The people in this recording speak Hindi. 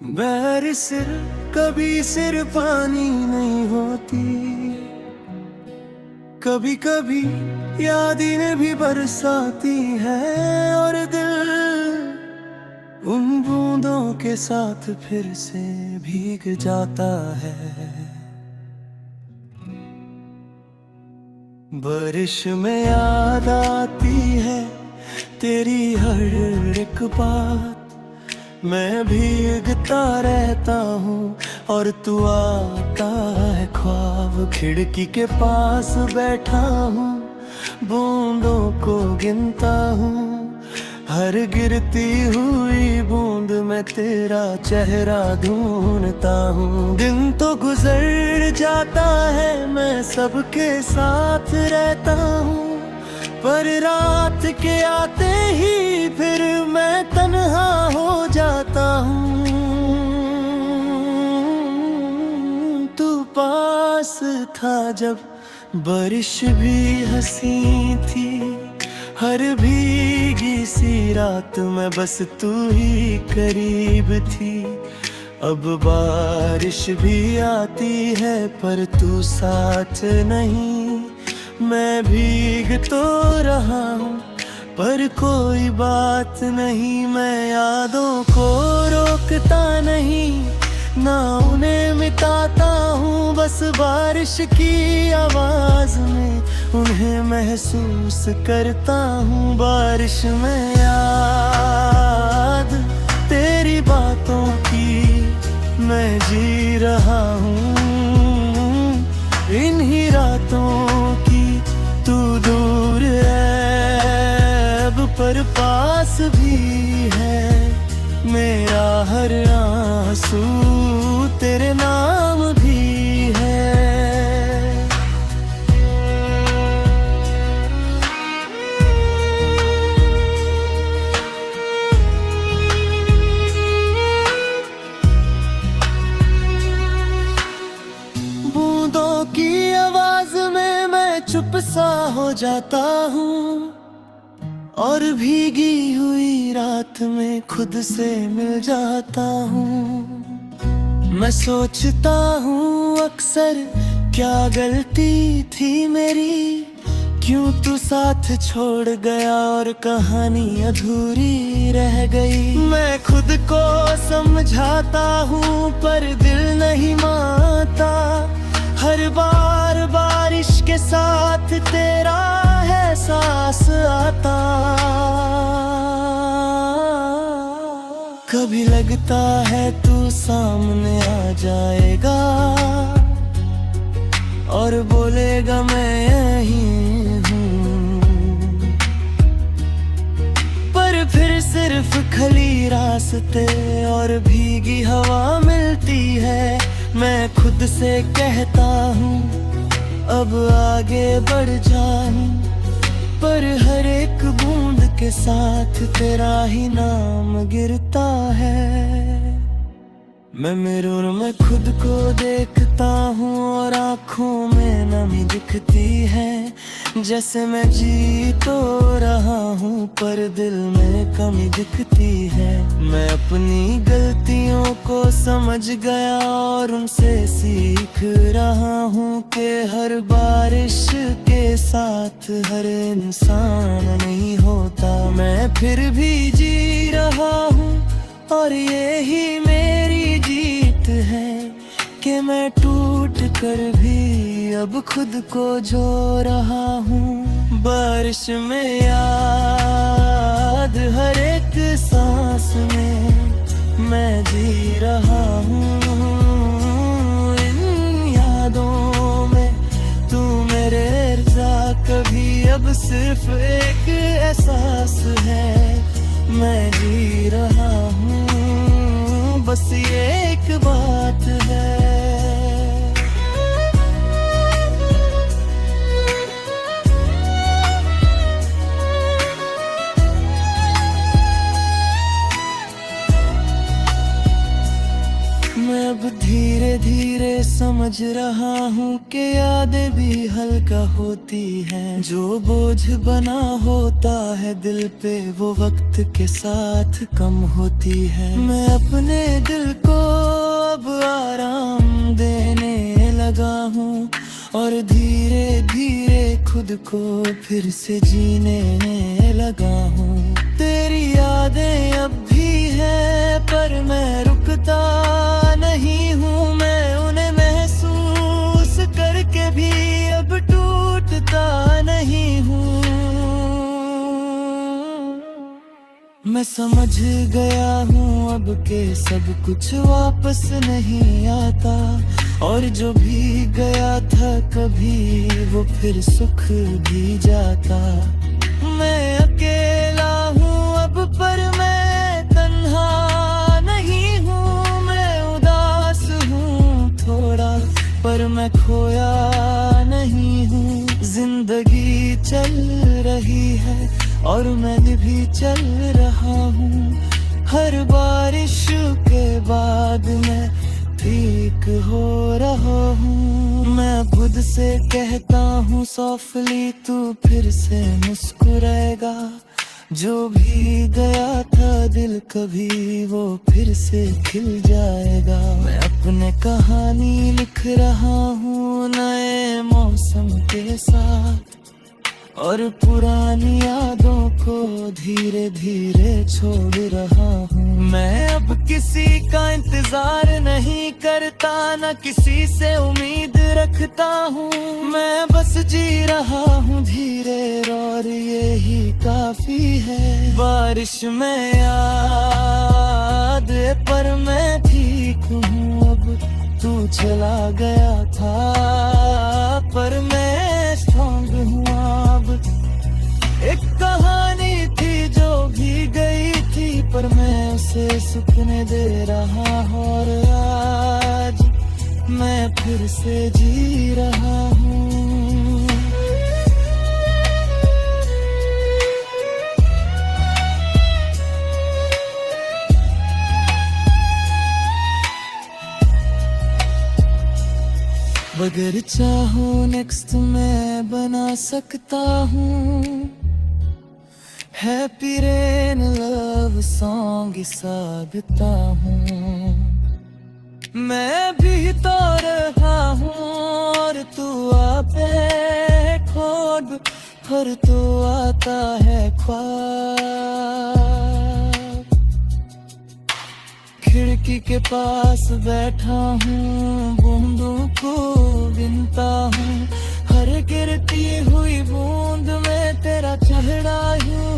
बहर सिर कभी सिर पानी नहीं होती, कभी कभी यादें भी बरसाती है और दिल उन बूंदों के साथ फिर से भीग जाता है। बारिश में याद आती है तेरी हर एक बात, मैं भीगता रहता हूँ और तू आता है ख्वाब। खिड़की के पास बैठा हूँ, बूंदों को गिनता हूँ, हर गिरती हुई बूंद में तेरा चेहरा ढूंढता हूँ। दिन तो गुजर जाता है, मैं सबके साथ रहता हूँ, पर रात के आते ही फिर मैं तन्हा हो जाता हूँ। तू पास था जब बारिश भी हंसी थी, हर भीगी सी रात में बस तू ही करीब थी। अब बारिश भी आती है पर तू साथ नहीं, मैं भीग तो रहा हूँ पर कोई बात नहीं। मैं यादों को रोकता नहीं, ना उन्हें मिटाता हूँ, बस बारिश की आवाज में उन्हें महसूस करता हूँ। बारिश में याद तेरी बातों की मैं जी रहा हूँ, इन्हीं रातों की तू दूर है अब पर पास भी है। मेरा हर आंसू तेरे नाम भी है। बूंदों की आवाज में मैं चुप सा हो जाता हूँ और भीगी हुई रात में खुद से मिल जाता हूँ। मैं सोचता हूँ अक्सर क्या गलती थी मेरी, क्यों तू साथ छोड़ गया और कहानी अधूरी रह गई। मैं खुद को समझाता हूँ पर दिल नहीं मानता, हर बार बारिश के साथ तेरा एहसास आता। कभी लगता है तू सामने आ जाएगा और बोलेगा मैं यहीं हूँ, पर फिर सिर्फ खली रास्ते और भीगी हवा मिलती है। मैं खुद से कहता हूँ अब आगे बढ़ जाऊं, पर हर एक बूंद के साथ तेरा ही नाम गिरता है। मैं मिरर में खुद को देखता हूँ और आँखों में नमी दिखती है, जैसे मैं जी तो रहा हूँ पर दिल में कमी दिखती है। मैं अपनी गलतियों को समझ गया और उनसे सीख रहा हूँ कि हर बारिश के साथ हर इंसान नहीं होता। मैं फिर भी जी रहा हूँ और यही मेरी जीत है कि मैं टूट कर भी अब खुद को जो रहा हूँ। बारिश में याद हर एक सांस में मैं जी रहा हूँ, इन यादों में तू मेरे रज़ा कभी अब सिर्फ एक एहसास है। मैं जी रहा हूँ, बस ये एक बात है। मैं अब धीरे धीरे समझ रहा हूँ कि यादें भी हल्का होती हैं। जो बोझ बना होता है दिल पे वो वक्त के साथ कम होती है। मैं अपने दिल को अब आराम देने लगा हूँ और धीरे धीरे खुद को फिर से जीने लगा हूँ। तेरी यादें अब भी है पर मैं रुकता नहीं हूँ। मैं उन्हें महसूस करके भी अब टूटता नहीं हूँ। मैं समझ गया हूँ अब के सब कुछ वापस नहीं आता और जो भी गया था कभी वो फिर सुख भी जाता। मैं अकेला हूँ अब पर मैं तन्हा नहीं हूँ। मैं उदास हूँ थोड़ा पर मैं खोया नहीं हूँ। जिंदगी चल रही है और मैं भी चल रहा हूँ। हर बारिश के बाद मैं ठीक हो रहा हूँ। मैं खुद से कहता हूँ सॉफ्टली तू फिर से मुस्कुराएगा। जो भी गया था दिल कभी वो फिर से खिल जाएगा। मैं अपने कहानी लिख रहा हूँ नए मौसम के साथ और पुरानी यादों को धीरे धीरे छोड़ रहा हूँ। मैं अब किसी का इंतजार नहीं करता न किसी से उम्मीद रखता हूँ। मैं बस जी रहा हूँ धीरे और यही काफी है। बारिश में याद पर मैं ठीक हूँ। अब तू चला गया था पर मैं स्ट्रॉन्ग हूँ। अब एक कहानी थी जो भी गई थी पर मैं उसे सुपने दे रहा हूँ और आज मैं फिर से जी रहा हूँ। अगर चाहो नेक्स्ट मैं बना सकता हूँ हैप्पी रेन लव सॉन्ग साधता हूँ। मैं भी तो रहा हूँ और तू आपे खोद पर तो आता है ख्वाब। खिड़की के पास बैठा हूँ बूंदों को गिनता हूँ। हर गिरती हुई बूंद में तेरा चेहरा यूं